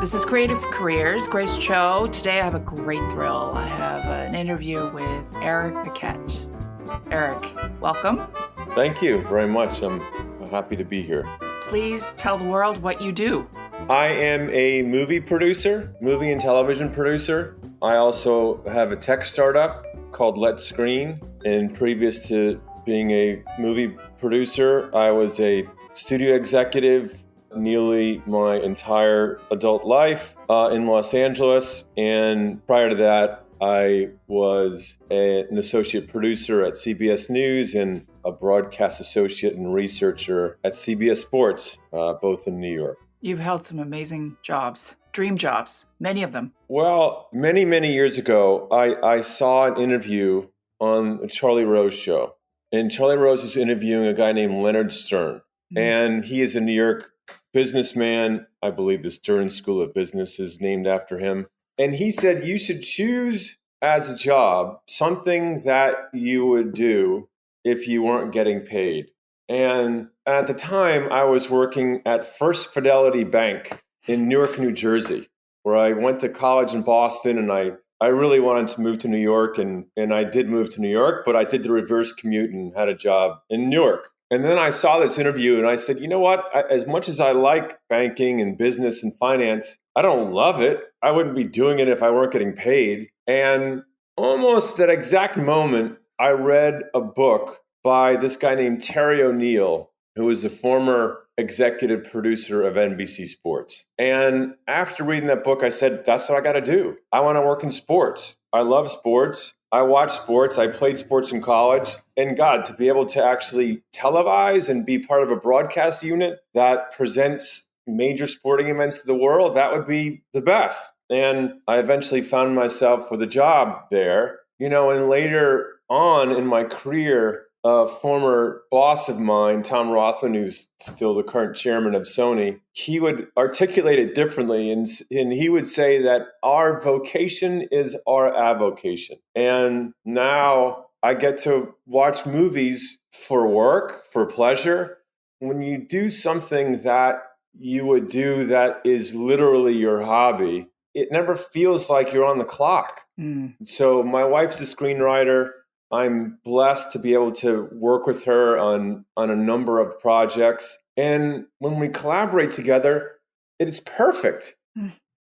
This is Creative Careers, Grace Cho. Today I have a great thrill. I have an interview with Eric Paquette. Eric, welcome. Thank you very much. I'm happy to be here. Please tell the world what you do. I am a movie and television producer. I also have a tech startup called Let's Screen. And previous to being a movie producer, I was a studio executive nearly my entire adult life in Los Angeles. And prior to that, I was an associate producer at CBS News and a broadcast associate and researcher at CBS Sports, both in New York. You've held some amazing jobs, dream jobs, many of them. Well, many, many years ago, I saw an interview on a Charlie Rose show. And Charlie Rose was interviewing a guy named Leonard Stern. And he is a New York businessman. I believe the Stern School of Business is named after him. And he said you should choose as a job something that you would do if you weren't getting paid. And at the time, I was working at First Fidelity Bank in Newark, New Jersey, where I went to college in Boston, and I really wanted to move to New York, and I did move to New York, but I did the reverse commute and had a job in Newark. And then I saw this interview and I said, you know what? As much as I like banking and business and finance, I don't love it. I wouldn't be doing it if I weren't getting paid. And almost that exact moment, I read a book by this guy named Terry O'Neill, who was a former executive producer of NBC Sports. And after reading that book, I said, that's what I got to do. I want to work in sports. I love sports. I watch sports. I played sports in college. And God, to be able to actually televise and be part of a broadcast unit that presents major sporting events to the world, that would be the best. And I eventually found myself with a job there. And later on in my career, a former boss of mine, Tom Rothman, who's still the current chairman of Sony, he would articulate it differently. And he would say that our vocation is our avocation. And now I get to watch movies for work, for pleasure. When you do something that you would do that is literally your hobby, it never feels like you're on the clock. So my wife's a screenwriter. I'm blessed to be able to work with her on a number of projects. And when we collaborate together, it's perfect.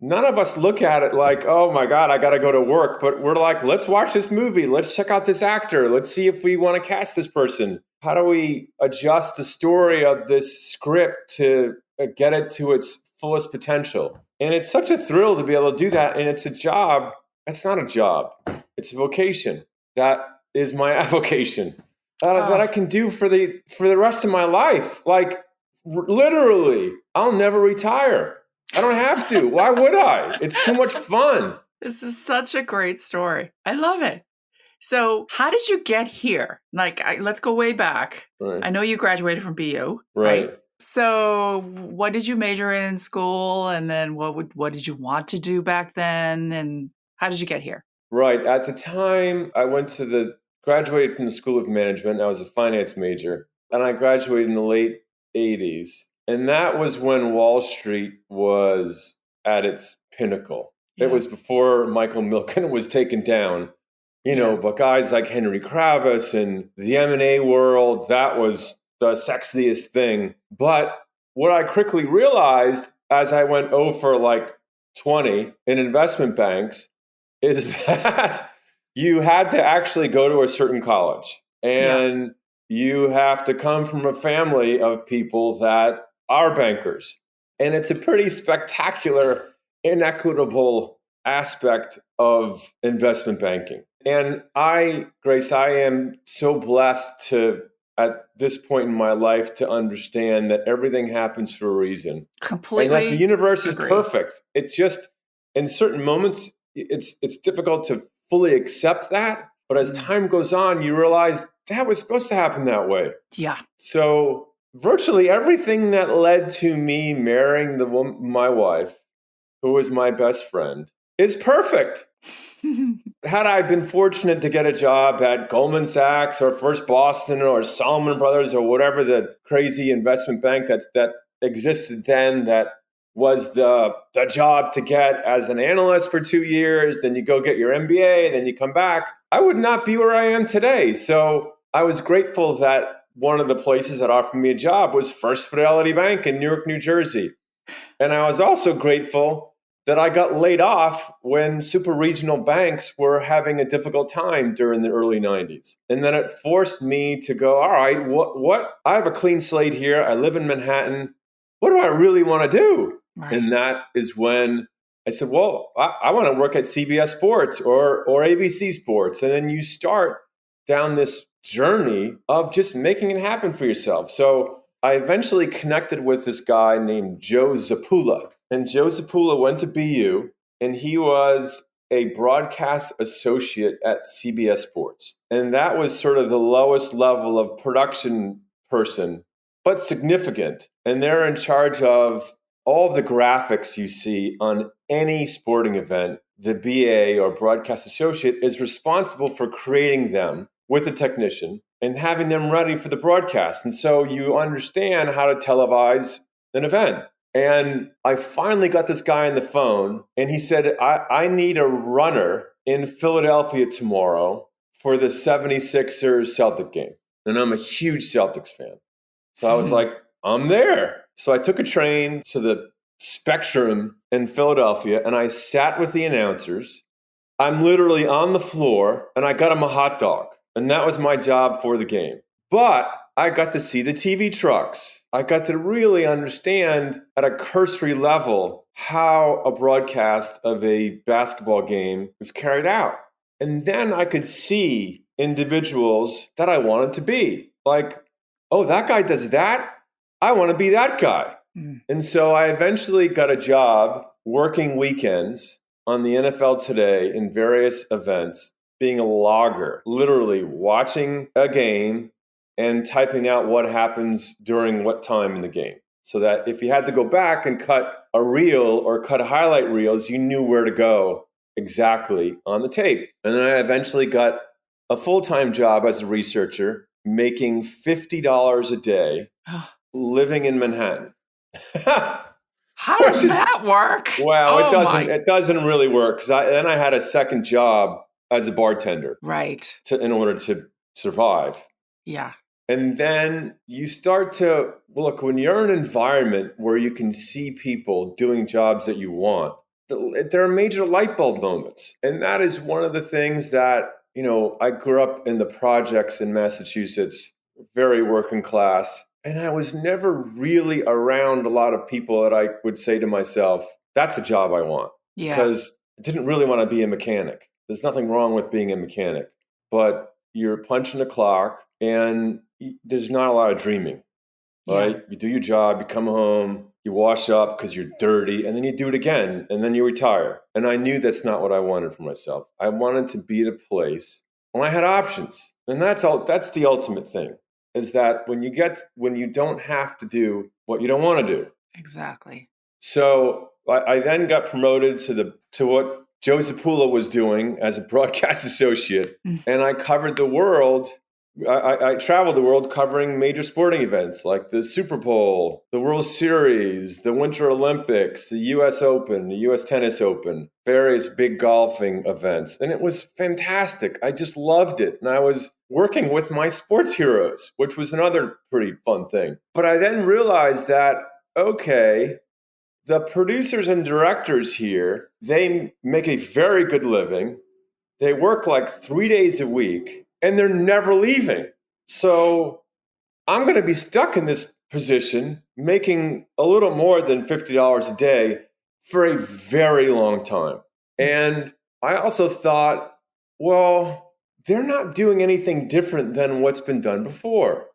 None of us look at it like, oh my God, I got to go to work. But we're like, let's watch this movie. Let's check out this actor. Let's see if we want to cast this person. How do we adjust the story of this script to get it to its fullest potential? And it's such a thrill to be able to do that. And it's a job. That's not a job. It's a vocation. That is my avocation that I can do for the rest of my life. Like literally, I'll never retire. I don't have to. Why would I? It's too much fun. This is such a great story. I love it. So how did you get here? Let's go way back. Right. I know you graduated from BU. Right. So what did you major in school? And then what did you want to do back then? And how did you get here? Right. At the time, I graduated from the School of Management. I was a finance major, and I graduated in the late 80s. And that was when Wall Street was at its pinnacle. Yeah. It was before Michael Milken was taken down, but guys like Henry Kravis and the M&A world, that was the sexiest thing. But what I quickly realized as I went for 20 in investment banks is that you had to actually go to a certain college, and you have to come from a family of people that are bankers. And it's a pretty spectacular, inequitable aspect of investment banking. And Grace, I am so blessed at this point in my life to understand that everything happens for a reason. Completely. And that the universe is agree. Perfect. It's just, in certain moments, it's difficult to fully accept that. But as time goes on, you realize that was supposed to happen that way. Yeah. So virtually everything that led to me marrying my wife, who was my best friend, is perfect. Had I been fortunate to get a job at Goldman Sachs or First Boston or Salomon Brothers or whatever the crazy investment bank that existed then that was the job to get as an analyst for 2 years, then you go get your MBA, then you come back, I would not be where I am today. So I was grateful that one of the places that offered me a job was First Fidelity Bank in Newark, New Jersey. And I was also grateful that I got laid off when super regional banks were having a difficult time during the early 90s. And then it forced me to go, all right, what? I have a clean slate here. I live in Manhattan. What do I really want to do? Right. And that is when I said, well, I want to work at CBS Sports or ABC Sports. And then you start down this journey of just making it happen for yourself. So I eventually connected with this guy named Joe Zapula. And Joe Zapula went to BU, and he was a broadcast associate at CBS Sports. And that was sort of the lowest level of production person, but significant. And they're in charge of all the graphics you see on any sporting event. The BA or broadcast associate is responsible for creating them with a technician and having them ready for the broadcast. And so you understand how to televise an event. And I finally got this guy on the phone, and he said, I need a runner in Philadelphia tomorrow for the 76ers Celtic game. And I'm a huge Celtics fan. So I was like, I'm there. So I took a train to the Spectrum in Philadelphia, and I sat with the announcers. I'm literally on the floor, and I got him a hot dog. And that was my job for the game. But I got to see the TV trucks. I got to really understand at a cursory level how a broadcast of a basketball game was carried out. And then I could see individuals that I wanted to be. Like, oh, that guy does that? I want to be that guy. And so I eventually got a job working weekends on the NFL Today in various events, being a logger, literally watching a game and typing out what happens during what time in the game. So that if you had to go back and cut a reel or cut highlight reels, you knew where to go exactly on the tape. And then I eventually got a full-time job as a researcher, making $50 a day, living in Manhattan. How does that work? Well, it doesn't really work. Then I had a second job as a bartender. Right. In order to survive. Yeah. And then you start to look, when you're in an environment where you can see people doing jobs that you want, there are major light bulb moments. And that is one of the things that, I grew up in the projects in Massachusetts, very working class. And I was never really around a lot of people that I would say to myself, that's a job I want. Yeah. Because I didn't really want to be a mechanic. There's nothing wrong with being a mechanic, but you're punching the clock and there's not a lot of dreaming, right? Yeah. You do your job, you come home, you wash up because you're dirty, and then you do it again, and then you retire. And I knew that's not what I wanted for myself. I wanted to be at a place when I had options. And that's the ultimate thing, is that when you don't have to do what you don't want to do. Exactly. So I then got promoted to what Joe Zapula was doing as a broadcast associate, and I covered the world. I traveled the world covering major sporting events like the Super Bowl, the World Series, the Winter Olympics, the U.S. Open, the U.S. Tennis Open, various big golfing events. And it was fantastic. I just loved it. And I was working with my sports heroes, which was another pretty fun thing. But I then realized that, okay, the producers and directors here, they make a very good living. They work like 3 days a week, and they're never leaving. So I'm going to be stuck in this position, making a little more than $50 a day for a very long time. And I also thought, well, they're not doing anything different than what's been done before.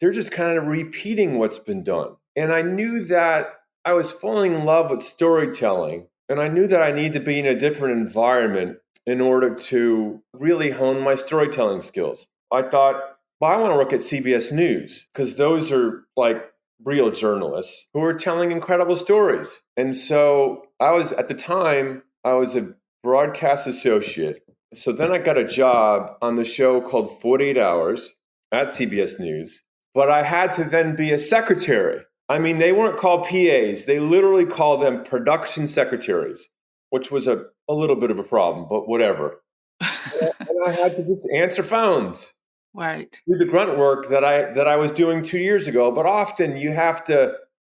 They're just kind of repeating what's been done. And I knew that I was falling in love with storytelling, and I knew that I needed to be in a different environment in order to really hone my storytelling skills. I thought, well, I want to work at CBS News because those are like real journalists who are telling incredible stories. And so at the time, I was a broadcast associate. So then I got a job on the show called 48 Hours at CBS News, but I had to then be a secretary. I mean, they weren't called PAs. They literally called them production secretaries, which was a little bit of a problem, but whatever. And I had to just answer phones, Right. do the grunt work that I was doing 2 years ago. But often you have to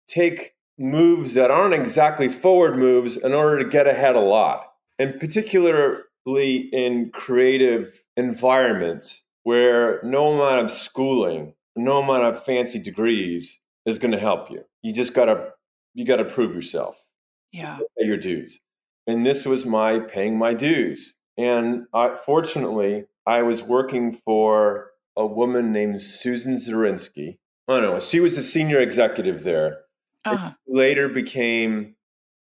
take moves that aren't exactly forward moves in order to get ahead a lot. And particularly in creative environments where no amount of schooling, no amount of fancy degrees is going to help you. You gotta prove yourself, Yeah. pay your dues. And this was my paying my dues. And fortunately, I was working for a woman named Susan Zirinsky. Oh no, she was a senior executive there. And Uh-huh. she later became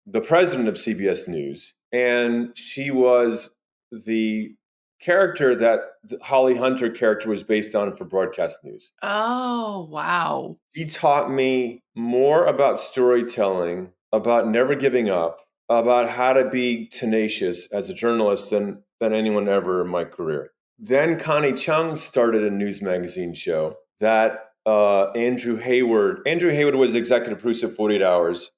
the president of CBS News. And she was the character that the Holly Hunter character was based on for broadcast news. Oh, wow. She taught me more about storytelling, about never giving up, about how to be tenacious as a journalist than anyone ever in my career. Then Connie Chung started a news magazine show that Andrew Hayward was executive producer of 48 Hours.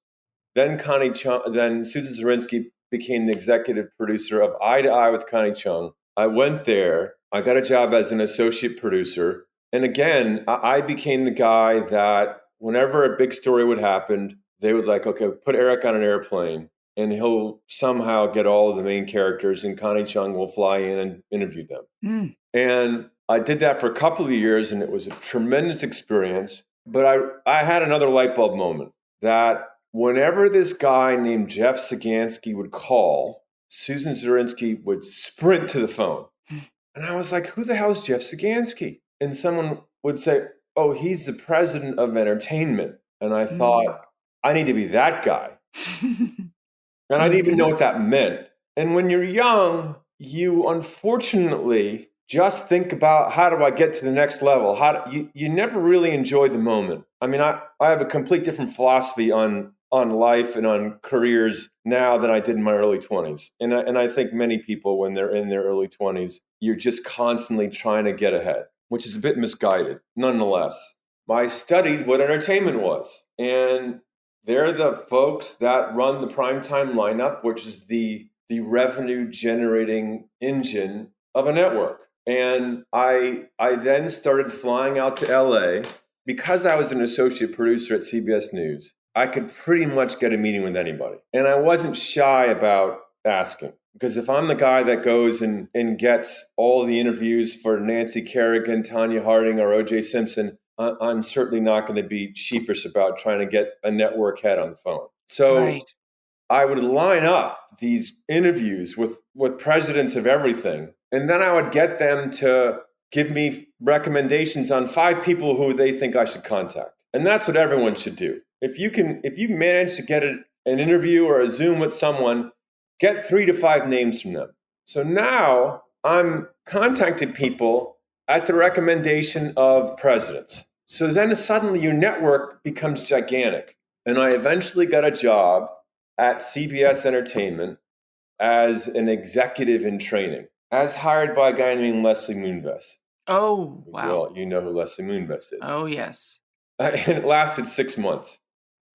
Then Susan Zirinsky became the executive producer of Eye to Eye with Connie Chung. I went there. I got a job as an associate producer. And again, I became the guy that whenever a big story would happen, they would like, okay, put Eric on an airplane and he'll somehow get all of the main characters and Connie Chung will fly in and interview them. Mm. And I did that for a couple of years and it was a tremendous experience. But I had another light bulb moment that whenever this guy named Jeff Sagansky would call, Susan Zirinsky would sprint to the phone. And I was like, who the hell is Jeff Sagansky? And someone would say, oh, he's the president of entertainment. And I thought, I need to be that guy. And I didn't even know what that meant. And when you're young, you unfortunately just think about how do I get to the next level? You never really enjoy the moment. I mean, I have a complete different philosophy on life and on careers now than I did in my early 20s. And I think many people, when they're in their early 20s, you're just constantly trying to get ahead, which is a bit misguided. Nonetheless, I studied what entertainment was. And they're the folks that run the primetime lineup, which is the revenue generating engine of a network. And I then started flying out to LA because I was an associate producer at CBS News. I could pretty much get a meeting with anybody. And I wasn't shy about asking. Because if I'm the guy that goes and gets all the interviews for Nancy Kerrigan, Tanya Harding, or O.J. Simpson, I'm certainly not going to be sheepish about trying to get a network head on the phone. So Right. I would line up these interviews with presidents of everything. And then I would get them to give me recommendations on 5 people who they think I should contact. And that's what everyone should do. If you manage to get an interview or a Zoom with someone, get 3 to 5 names from them. So now I'm contacting people at the recommendation of presidents. So then suddenly your network becomes gigantic. And I eventually got a job at CBS Entertainment as an executive in training, as hired by a guy named Leslie Moonves. Oh, wow. Well, you know who Leslie Moonves is. Oh, yes. And it lasted 6 months.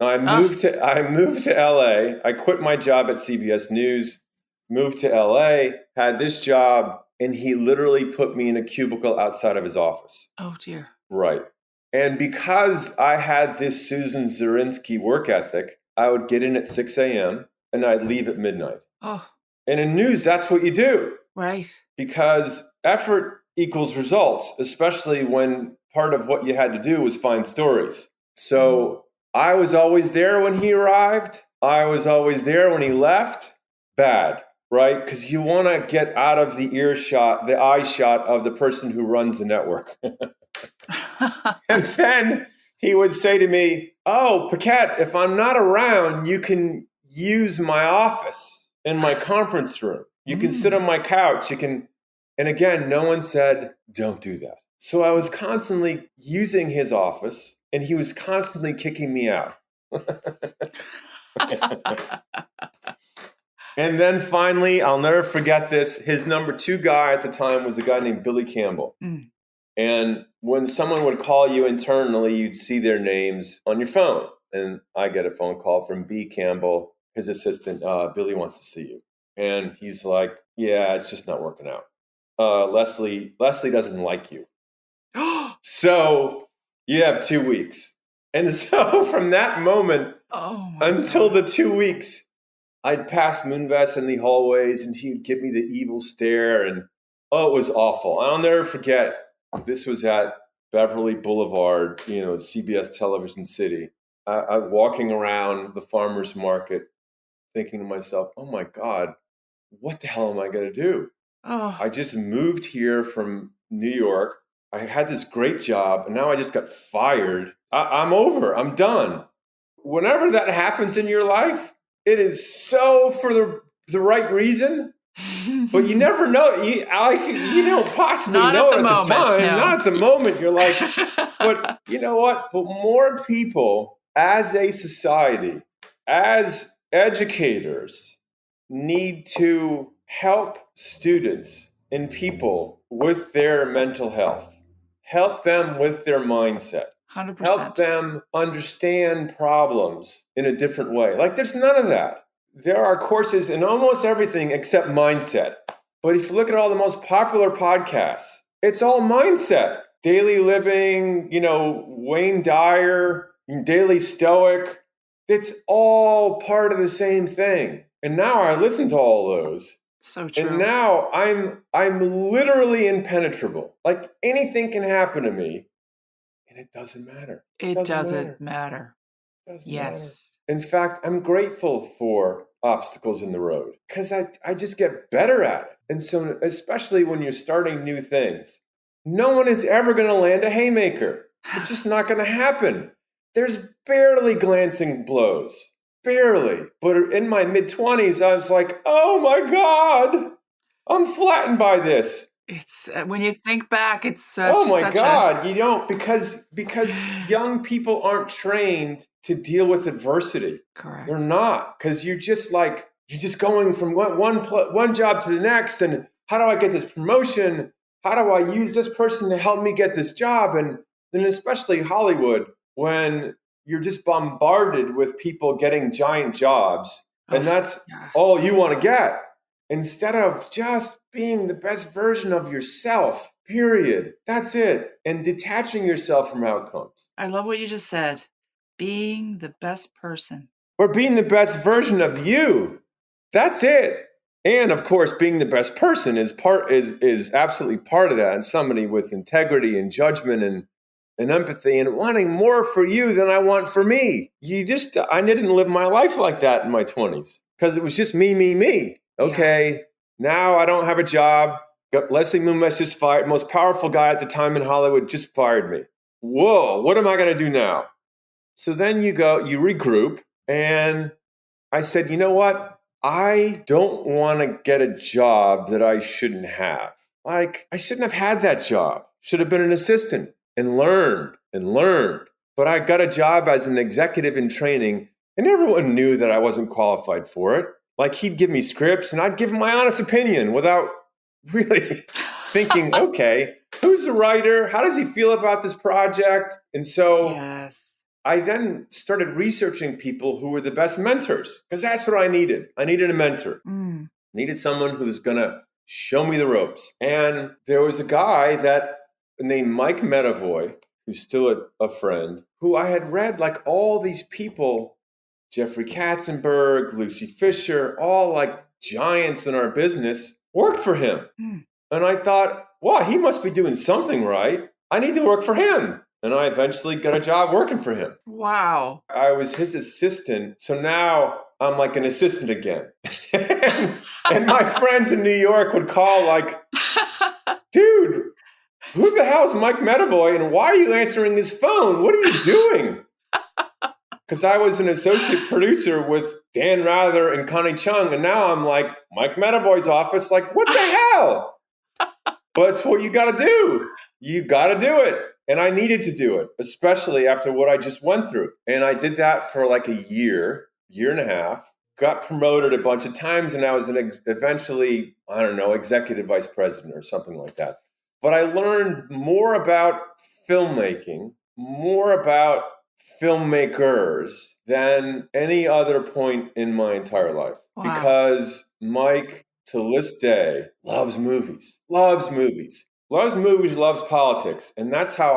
I moved to LA. I quit my job at CBS News, moved to LA, had this job, and he literally put me in a cubicle outside of his office. Oh, dear. Right. And because I had this Susan Zirinsky work ethic, I would get in at 6 a.m. and I'd leave at midnight. Oh. And in news, that's what you do. Right. Because effort equals results, especially when part of what you had to do was find stories. So I was always there when he arrived. I was always there when he left. Bad, right? Because you want to get out of the eye shot of the person who runs the network. And then he would say to me, oh, Paquette, if I'm not around, you can use my office in my conference room. You can sit on my couch. And again, no one said, don't do that. So I was constantly using his office and he was constantly kicking me out. And then finally, I'll never forget this. His number 2 guy at the time was a guy named Billy Campbell. And when someone would call you internally, you'd see their names on your phone. and I get a phone call from B. Campbell, his assistant. Billy wants to see you. And he's like, yeah, it's just not working out. Leslie doesn't like you. So you have 2 weeks. And so from that moment until the 2 weeks, I'd pass Moonves in the hallways and he'd give me the evil stare. And it was awful. I'll never forget. This was at Beverly Boulevard, CBS Television City. I'm walking around the farmer's market thinking to myself, oh my God, what the hell am I going to do? I just moved here from New York. I had this great job, and now I just got fired. I'm over. I'm done. Whenever that happens in your life, it is so for the right reason. But you never know. You don't possibly know it at the time. No. Not at the moment. You're like, but you know what? But more people as a society, as educators, need to help students and people with their mental health. Help them with their mindset. 100%. Help them understand problems in a different way. Like there's none of that. There are courses in almost everything except mindset. But if you look at all the most popular podcasts, it's all mindset. Daily Living, Wayne Dyer, Daily Stoic. It's all part of the same thing. And now I listen to all those. So true. And now I'm literally impenetrable. Like anything can happen to me. And it doesn't matter. It doesn't matter. It doesn't yes. matter. In fact, I'm grateful for obstacles in the road because I just get better at it. And so, especially when you're starting new things, no one is ever going to land a haymaker. It's just not going to happen. There's barely glancing blows. Barely. But in my mid-20s, I was like, oh my God, I'm flattened by this. It's when you think back, it's oh my God, you don't because young people aren't trained to deal with adversity. Correct. They're not because you're just going from one job to the next, and how do I get this promotion? How do I use this person to help me get this job? And then especially Hollywood, when you're just bombarded with people getting giant jobs, and that's all you want to get. Instead of just being the best version of yourself, period. That's it. And detaching yourself from outcomes. I love what you just said. Being the best person. Or being the best version of you. That's it. And of course, being the best person is absolutely part of that. And somebody with integrity and judgment and empathy and wanting more for you than I want for me. I didn't live my life like that in my 20s because it was just me. Okay, now I don't have a job. Leslie Moonves just fired. Most powerful guy at the time in Hollywood just fired me. Whoa, what am I going to do now? So then you regroup. And I said, you know what? I don't want to get a job that I shouldn't have. Like, I shouldn't have had that job. Should have been an assistant and learned. But I got a job as an executive in training, and everyone knew that I wasn't qualified for it. Like he'd give me scripts and I'd give him my honest opinion without really thinking, okay, who's the writer? How does he feel about this project? And so I then started researching people who were the best mentors because that's what I needed. I needed a mentor. Needed someone who's going to show me the ropes. And there was a guy named Mike Medavoy, who's still a friend, who I had read like all these people, Jeffrey Katzenberg, Lucy Fisher, all like giants in our business, worked for him. And I thought, wow, he must be doing something right. I need to work for him. And I eventually got a job working for him. Wow. I was his assistant. So now I'm like an assistant again. and my friends in New York would call like, dude, who the hell's Mike Medavoy and why are you answering his phone? What are you doing? Because I was an associate producer with Dan Rather and Connie Chung, and now I'm like, Mike Medavoy's office, like, what the hell? But it's what you got to do. You got to do it. And I needed to do it, especially after what I just went through. And I did that for like a year and a half, got promoted a bunch of times, and I was eventually, executive vice president or something like that. But I learned more about filmmaking, more about filmmakers than any other point in my entire life. Wow. Because Mike, to this day, loves movies, loves politics. And that's how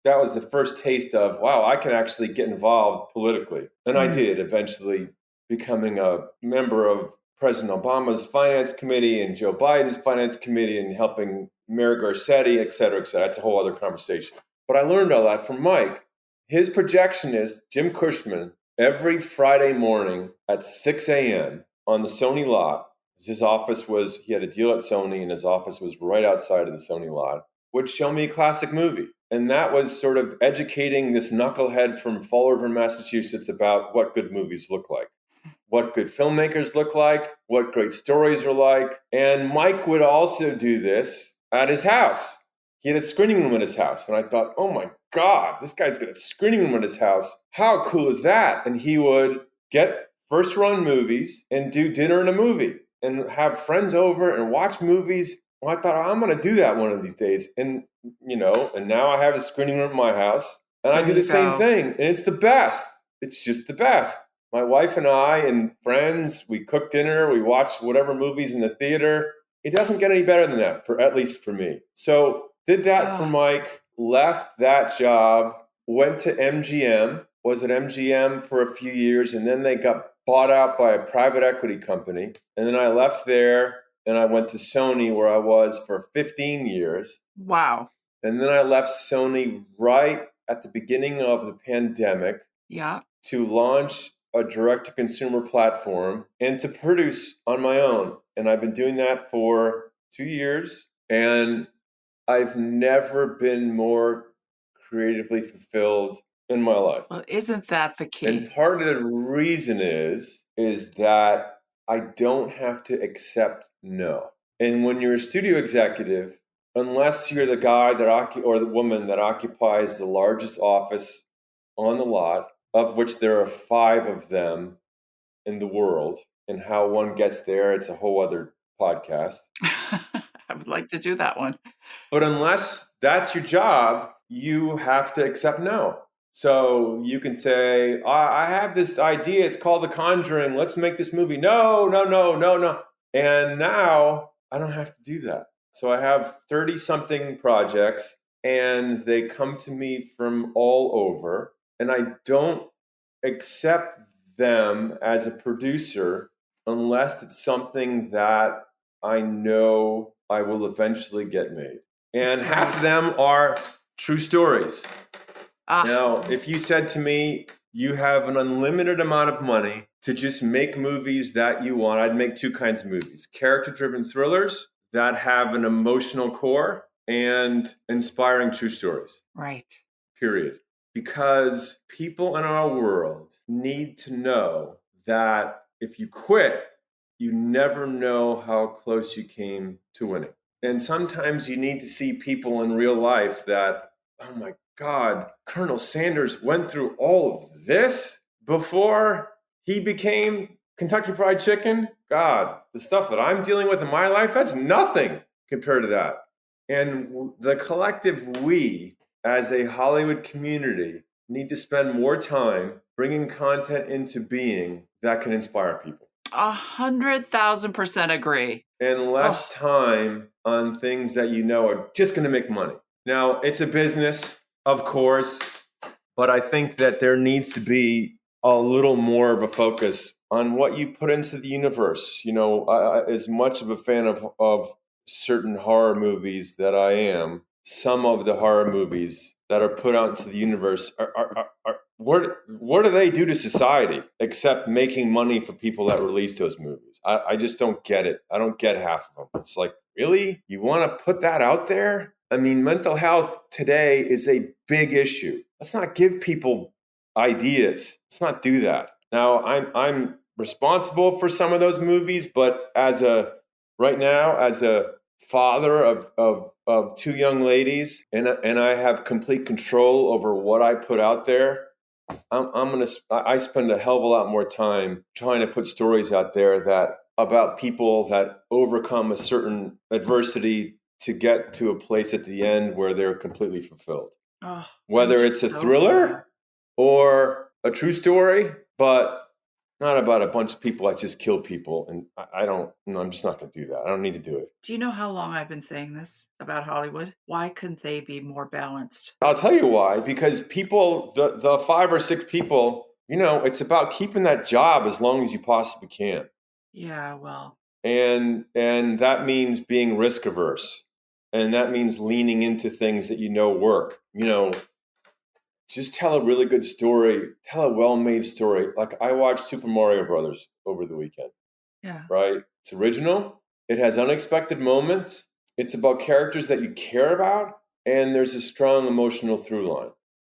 that was the first taste of, wow, I can actually get involved politically. And I Mm. did, eventually becoming a member of President Obama's finance committee and Joe Biden's finance committee and helping Mayor Garcetti, et cetera, et cetera. That's a whole other conversation. But I learned all that from Mike. His projectionist, Jim Cushman, every Friday morning at 6 a.m. on the Sony lot, he had a deal at Sony and his office was right outside of the Sony lot, would show me a classic movie. And that was sort of educating this knucklehead from Fall River, Massachusetts about what good movies look like, what good filmmakers look like, what great stories are like. And Mike would also do this at his house. He had a screening room at his house. And I thought, oh my God, this guy's got a screening room at his house. How cool is that? And he would get first run movies and do dinner and a movie and have friends over and watch movies. Well, I thought, I'm going to do that one of these days. And, and now I have a screening room at my house and I There do the you same go. thing. And it's the best. It's just the best. My wife and I and friends, we cook dinner, we watch whatever movies in the theater. It doesn't get any better than that, at least for me. So did that for Oh, Mike, left that job, went to MGM, was at MGM for a few years, and then they got bought out by a private equity company. And then I left there and I went to Sony where I was for 15 years. wow. And then I left Sony right at the beginning of the pandemic Yeah. to launch a direct-to-consumer platform and to produce on my own. And I've been doing that for 2 years. And I've never been more creatively fulfilled in my life. Well, isn't that the And key? part of the reason is that I don't have to accept no. And when you're a studio executive, unless you're the guy or the woman that occupies the largest office on the lot, of which there are 5 of them in the world, and how one gets there, it's a whole other podcast. I would like to do that one. But unless that's your job, you have to accept no. So you can say, I have this idea. It's called The Conjuring. Let's make this movie. No, no, no, no, no. And now I don't have to do that. So I have 30 something projects and they come to me from all over. And I don't accept them as a producer unless it's something that I know I will eventually get made. And That's half great. of them are true stories. Ah, Now, if you said to me, you have an unlimited amount of money to just make movies that you want, I'd make 2 kinds of movies: character-driven thrillers that have an emotional core and inspiring true stories, right. period. Because people in our world need to know that if you quit, you never know how close you came to winning. And sometimes you need to see people in real life that, oh my God, Colonel Sanders went through all of this before he became Kentucky Fried Chicken. God, the stuff that I'm dealing with in my life, that's nothing compared to that. And the collective we, as a Hollywood community, need to spend more time bringing content into being that can inspire people. 100,000% agree. And less time on things that you know are just going to make money. Now, it's a business, of course, but I think that there needs to be a little more of a focus on what you put into the universe. As much of a fan of certain horror movies that I am, some of the horror movies that are put out into the universe are what do they do to society except making money for people that release those movies? I just don't get it. I don't get half of them. It's like, really? You want to put that out there? I mean, mental health today is a big issue. Let's not give people ideas. Let's not do that. Now, I'm responsible for some of those movies, but right now, as a father of 2 young ladies, and I have complete control over what I put out there. I spend a hell of a lot more time trying to put stories out there about people that overcome a certain adversity to get to a place at the end where they're completely fulfilled. Oh, I'm Whether it's just a so thriller glad. or a true story, but not about a bunch of people that just kill people. And I don't, no, I'm just not going to do that. I don't need to do it. Do you know how long I've been saying this about Hollywood? Why couldn't they be more balanced? I'll tell you why. Because people, the 5 or 6 people, it's about keeping that job as long as you possibly can. Yeah, well. And that means being risk averse. And that means leaning into things that work. Just tell a really good story, tell a well-made story. Like I watched Super Mario Brothers over the weekend, Yeah. right? It's original. It has unexpected moments. It's about characters that you care about, and there's a strong emotional through line.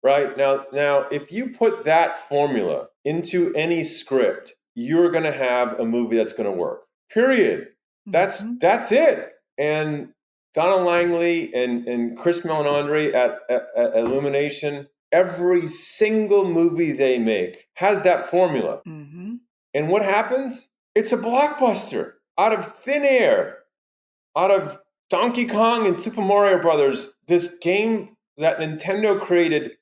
Right? Now, if you put that formula into any script, you're going to have a movie that's going to work. Period. That's it. And Donald Langley and Chris Melanandri at Illumination, every single movie they make has that formula. Mm-hmm. And what happens? It's a blockbuster out of thin air, out of Donkey Kong and Super Mario Brothers, this game that Nintendo created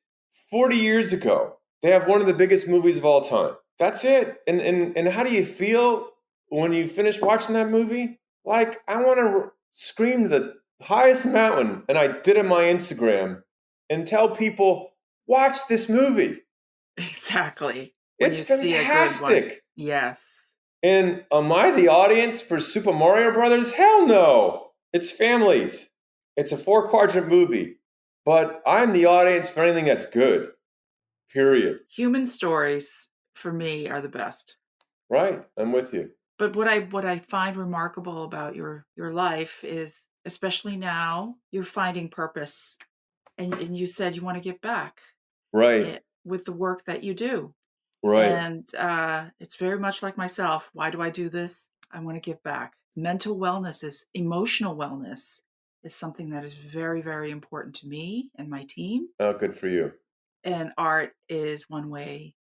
40 years ago. They have one of the biggest movies of all time. That's it. And how do you feel when you finish watching that movie? Like, I want to scream to the highest mountain, and I did it on my Instagram, and tell people, watch this movie. Exactly. It's fantastic. Yes. And am I the audience for Super Mario Brothers? Hell no. It's families. It's a 4-quadrant movie. But I'm the audience for anything that's good. Period. Human stories, for me, are the best. Right. I'm with you. But what I find remarkable about your life is, especially now, you're finding purpose. And you said you want to give back. Right. With the work that you do. Right. And it's very much like myself. Why do I do this? I want to give back. Mental wellness emotional wellness is something that is very, very important to me and my team. Oh, good for you. And art is one way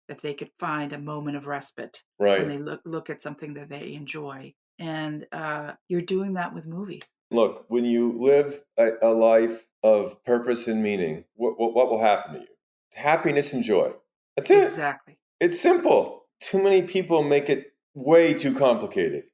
that they could find a moment of respite Right. when they look at something that they enjoy. And you're doing that with movies. Look, when you live a life of purpose and meaning, what will happen to you? Happiness and joy. That's it. Exactly. It's simple. Too many people make it way too complicated.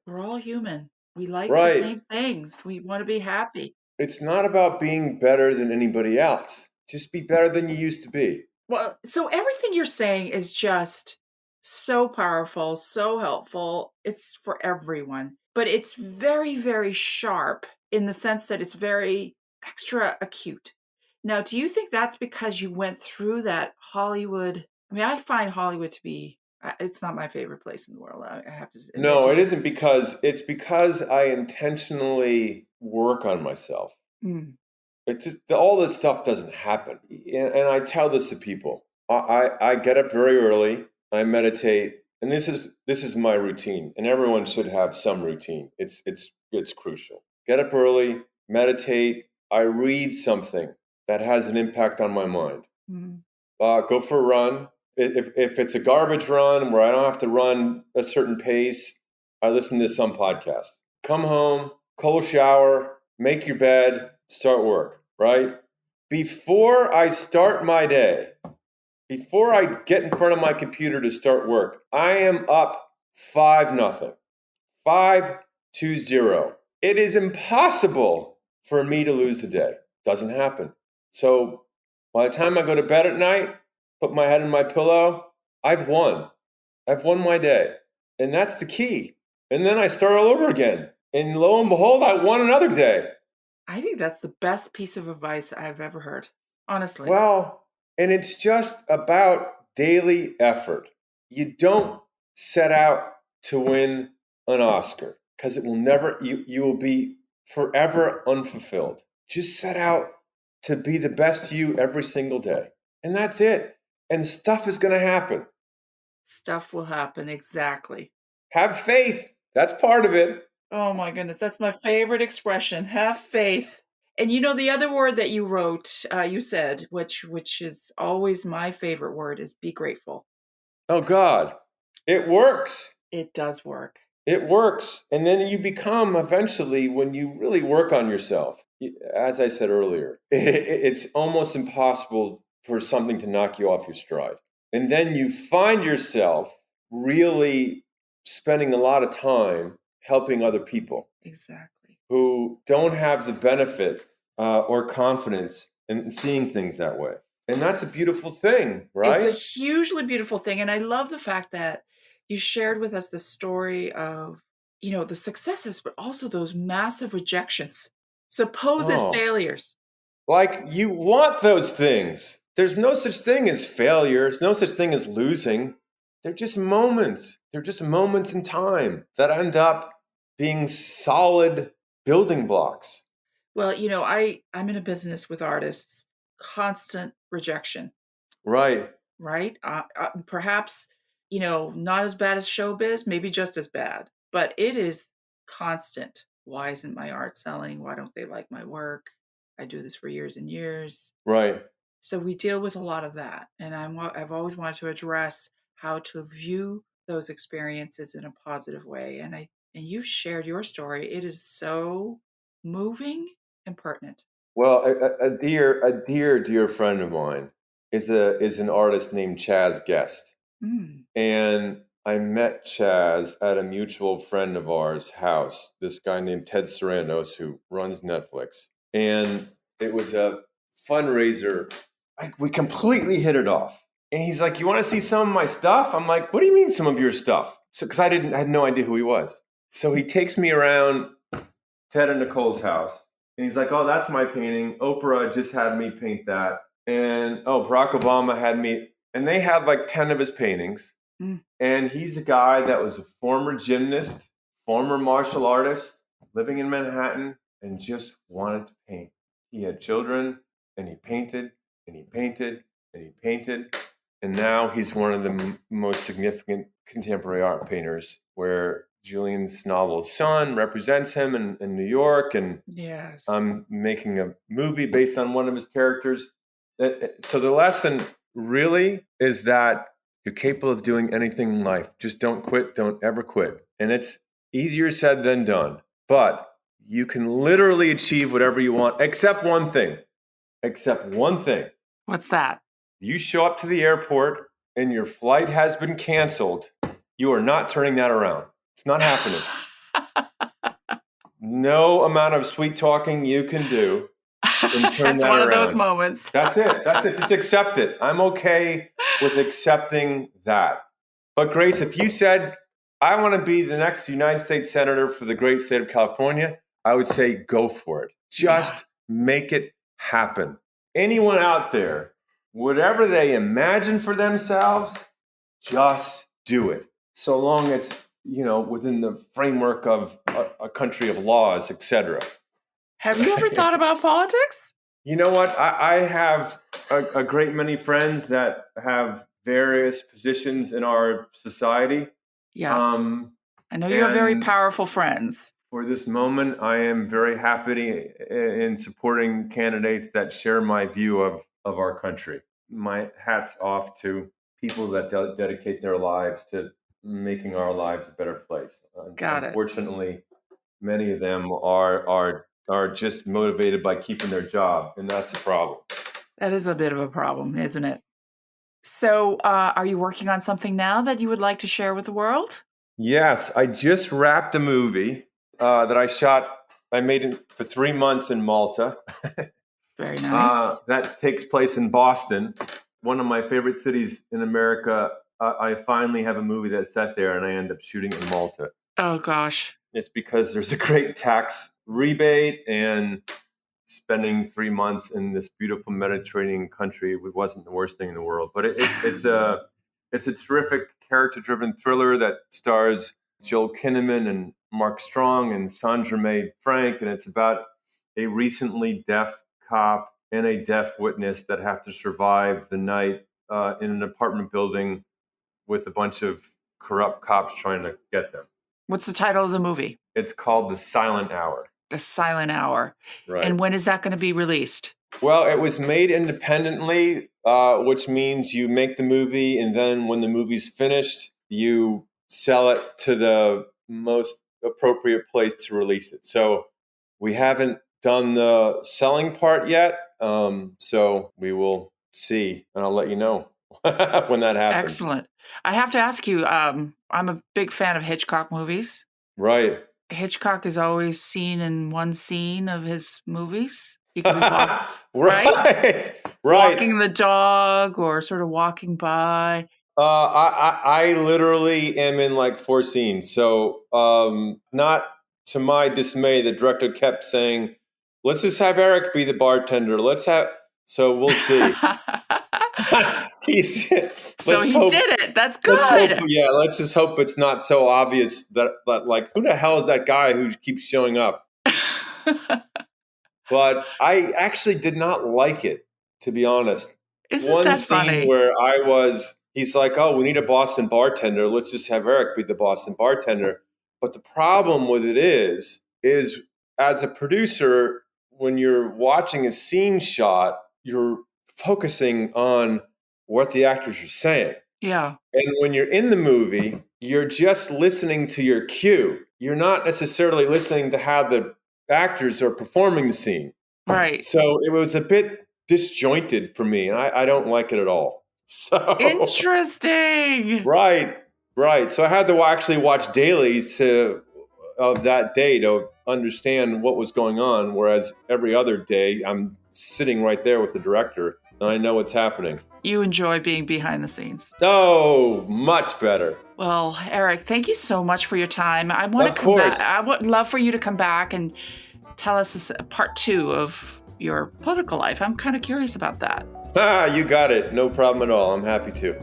We're all human. We like Right. the same things. We want to be happy. It's not about being better than anybody else. Just be better than you used to be. Well, so everything you're saying is just so powerful, so helpful. It's for everyone, but it's very, very sharp in the sense that it's very extra acute. Now, do you think that's because you went through that Hollywood? I mean, I find Hollywood to be, it's not my favorite place in the world. I have to admit. No, it isn't it's because I intentionally work on myself. Mm. It's just, all this stuff doesn't happen. And I tell this to people. I get up very early. I meditate. And this is my routine. And everyone should have some routine. It's crucial. Get up early, meditate. I read something that has an impact on my mind. Mm. Go for a run. If it's a garbage run where I don't have to run a certain pace, I listen to some podcast. Come home, cold shower, make your bed, start work, right? Before I start my day, before I get in front of my computer to start work, I am up 5-0. 5-0. It is impossible for me to lose the day. Doesn't happen. So by the time I go to bed at night, put my head in my pillow, I've won. I've won my day. And that's the key. And then I start all over again. And lo and behold, I won another day. I think that's the best piece of advice I've ever heard, honestly. Well, and it's just about daily effort. You don't set out to win an Oscar because it will never, you will be forever unfulfilled. Just set out to be the best you every single day. And that's it. And stuff is going to happen. Stuff will happen, exactly. Have faith. That's part of it. Oh my goodness, that's my favorite expression. Have faith. And you know, the other word that you wrote, you said, which is always my favorite word, is be grateful. Oh God, it works. It does work. It works. And then you become eventually, when you really work on yourself, as I said earlier, it's almost impossible for something to knock you off your stride. And then you find yourself really spending a lot of time helping other people Exactly. who don't have the benefit or confidence in seeing things that way. And that's a beautiful thing, It's a right? hugely beautiful thing, and I love the fact that you shared with us the story of, the successes, but also those massive rejections, supposed Oh, failures. like you want those things. There's no such thing as failure. There's no such thing as losing. They're just moments. They're just moments in time that end up being solid building blocks. Well, I'm in a business with artists, constant rejection, Right. right? Perhaps, not as bad as showbiz, maybe just as bad, but it is constant. Why isn't my art selling? Why don't they like my work? I do this for years and years. Right. So we deal with a lot of that. And I've always wanted to address how to view those experiences in a positive way. And you've shared your story. It is so moving and pertinent. Well, a dear friend of mine is an artist named Chaz Guest. Mm. And I met Chaz at a mutual friend of ours' house, this guy named Ted Sarandos, who runs Netflix. And it was a fundraiser. We completely hit it off. And he's like, "You want to see some of my stuff?" I'm like, "What do you mean some of your stuff?" So, because I had no idea who he was. So he takes me around Ted and Nicole's house. And he's like, "Oh, that's my painting. Oprah just had me paint that. And oh, Barack Obama had me." And they had like 10 of his paintings. Mm. And he's a guy that was a former gymnast, former martial artist, living in Manhattan, and just wanted to paint. He had children, and he painted, and he painted, and he painted. And now he's one of the most significant contemporary art painters, where Julian Snobel's son represents him in New York, and Yes. I'm making a movie based on one of his characters. So the lesson really is that you're capable of doing anything in life. Just don't quit. Don't ever quit. And it's easier said than done. But you can literally achieve whatever you want, except one thing. Except one thing. What's that? You show up to the airport and your flight has been canceled. You are not turning that around. It's not happening. No amount of sweet talking you can do and turn That's that one of those around. moments. That's it. That's it. Just accept it. I'm okay with accepting that. But Grace, if you said, "I want to be the next United States Senator for the great state of California," I would say go for it. Yeah. Just make it happen. Anyone out there, whatever they imagine for themselves, just do it. So long as, within the framework of a country of laws, etc. Have you ever thought about politics? You know what? I have a great many friends that have various positions in our society. Yeah. I know you have very And powerful friends. for this moment, I am very happy in supporting candidates that share my view of our country. My hat's off to people that dedicate their lives to making our lives a better place. Got it. Unfortunately, many of them are just motivated by keeping their job, and that's a problem. That is a bit of a problem, isn't it? So, are you working on something now that you would like to share with the world? Yes, I just wrapped a movie that I shot. I made it for 3 months in Malta. Very nice. That takes place in Boston, one of my favorite cities in America. I finally have a movie that's set there, and I end up shooting in Malta. Oh, gosh. It's because there's a great tax rebate, and spending 3 months in this beautiful Mediterranean country wasn't the worst thing in the world. But it's a terrific character-driven thriller that stars Joel Kinnaman and Mark Strong and Sandra May Frank, and it's about a recently deaf cop and a deaf witness that have to survive the night in an apartment building with a bunch of corrupt cops trying to get them. What's the title of the movie? It's called The Silent Hour. The Silent Hour. Right. And when is that going to be released? Well, it was made independently, which means you make the movie, and then when the movie's finished, you sell it to the most appropriate place to release it. So we haven't done the selling part yet, so we will see, and I'll let you know when that happens. Excellent. I have to ask you, I'm a big fan of Hitchcock movies. Right. Hitchcock is always seen in one scene of his movies. He could be right? Right. Right. Walking the dog or sort of walking by. I literally am in like 4 scenes. So, not to my dismay, the director kept saying, "Let's just have Eric be the bartender. Let's have." So we'll see. He's. So Let's he hope. did it. That's Let's hope. good. Yeah. Let's just hope it's not so obvious that like who the hell is that guy who keeps showing up? But I actually did not like it, to be honest. Isn't One that scene funny? where he's like, "Oh, we need a Boston bartender. Let's just have Eric be the Boston bartender." But the problem with it is as a producer, when you're watching a scene shot, you're focusing on what the actors are saying. Yeah, And when you're in the movie, you're just listening to your cue. You're not necessarily listening to how the actors are performing the scene. right. So it was a bit disjointed for me, and I don't like it at all. So Interesting. right, right. So I had to actually watch dailies of that day to understand what was going on. Whereas every other day, I'm sitting right there with the director, and I know what's happening. You enjoy being behind the scenes. Oh, much better. Well, Eric, thank you so much for your time. I want to Of come back. course. I would love for you to come back and tell us part 2 of your political life. I'm kind of curious about that. You got it. No problem at all. I'm happy to.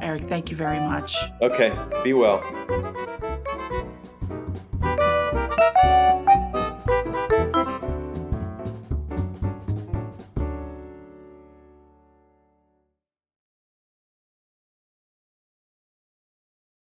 Eric, thank you very much. Okay. Be well.